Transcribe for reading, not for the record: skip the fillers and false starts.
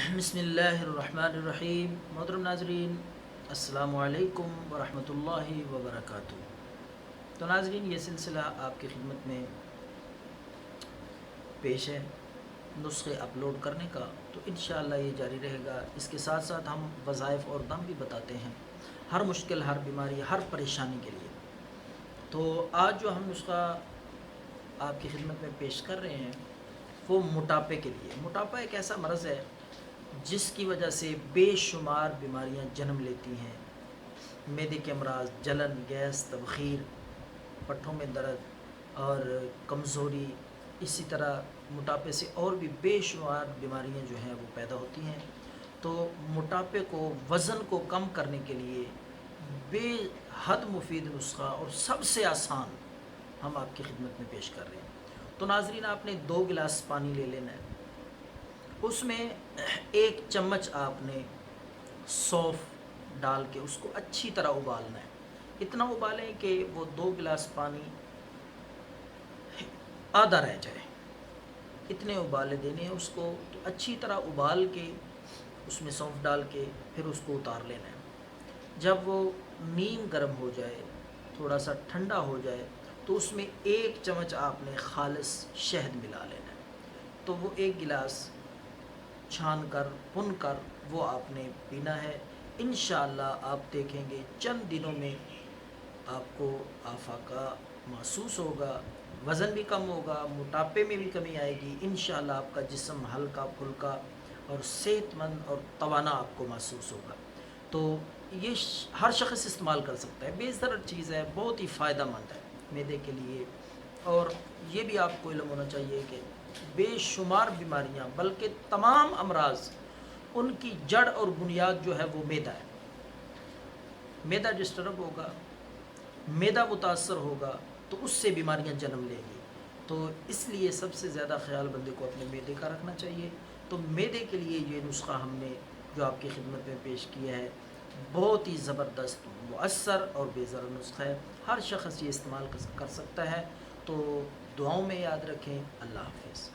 بسم اللہ الرحمن الرحیم۔ محترم ناظرین، السلام علیکم ورحمۃ اللہ وبرکاتہ۔ تو ناظرین، یہ سلسلہ آپ کی خدمت میں پیش ہے نسخے اپلوڈ کرنے کا، تو انشاءاللہ یہ جاری رہے گا۔ اس کے ساتھ ساتھ ہم وظائف اور دم بھی بتاتے ہیں، ہر مشکل، ہر بیماری، ہر پریشانی کے لیے۔ تو آج جو ہم نسخہ آپ کی خدمت میں پیش کر رہے ہیں وہ موٹاپے کے لیے۔ موٹاپا ایک ایسا مرض ہے جس کی وجہ سے بے شمار بیماریاں جنم لیتی ہیں۔ معدے کے امراض، جلن، گیس، تبخیر، پٹھوں میں درد اور کمزوری، اسی طرح موٹاپے سے اور بھی بے شمار بیماریاں جو ہیں وہ پیدا ہوتی ہیں۔ تو موٹاپے کو، وزن کو کم کرنے کے لیے بے حد مفید نسخہ اور سب سے آسان ہم آپ کی خدمت میں پیش کر رہے ہیں۔ تو ناظرین، آپ نے 2 گلاس پانی لے لینا ہے، اس میں 1 چمچ آپ نے سونف ڈال کے اس کو اچھی طرح ابالنا ہے۔ اتنا ابالیں کہ وہ 2 گلاس پانی آدھا رہ جائے، اتنے ابالے دینے ہیں اس کو۔ تو اچھی طرح ابال کے اس میں سونف ڈال کے پھر اس کو اتار لینا ہے۔ جب وہ نیم گرم ہو جائے، تھوڑا سا ٹھنڈا ہو جائے، تو اس میں 1 چمچ آپ نے خالص شہد ملا لینا ہے۔ تو وہ 1 گلاس چھان کر، پن کر وہ آپ نے پینا ہے۔ انشاءاللہ آپ دیکھیں گے چند دنوں میں آپ کو آفاقہ محسوس ہوگا، وزن بھی کم ہوگا، موٹاپے میں بھی کمی آئے گی۔ انشاءاللہ آپ کا جسم ہلکا پھلکا اور صحت مند اور توانا آپ کو محسوس ہوگا۔ تو یہ ہر شخص استعمال کر سکتا ہے، بے ضرر چیز ہے، بہت ہی فائدہ مند ہے معدے کے لیے۔ اور یہ بھی آپ کو علم ہونا چاہیے کہ بے شمار بیماریاں، بلکہ تمام امراض، ان کی جڑ اور بنیاد جو ہے وہ معدہ ہے۔ معدہ ڈسٹرب ہوگا، معدہ متاثر ہوگا تو اس سے بیماریاں جنم لیں گی۔ تو اس لیے سب سے زیادہ خیال بندے کو اپنے معدے کا رکھنا چاہیے۔ تو معدے کے لیے یہ نسخہ ہم نے جو آپ کی خدمت میں پیش کیا ہے بہت ہی زبردست، مؤثر اور بے ضرر نسخہ ہے، ہر شخص یہ استعمال کر سکتا ہے۔ تو دعاؤں میں یاد رکھیں۔ اللہ حافظ۔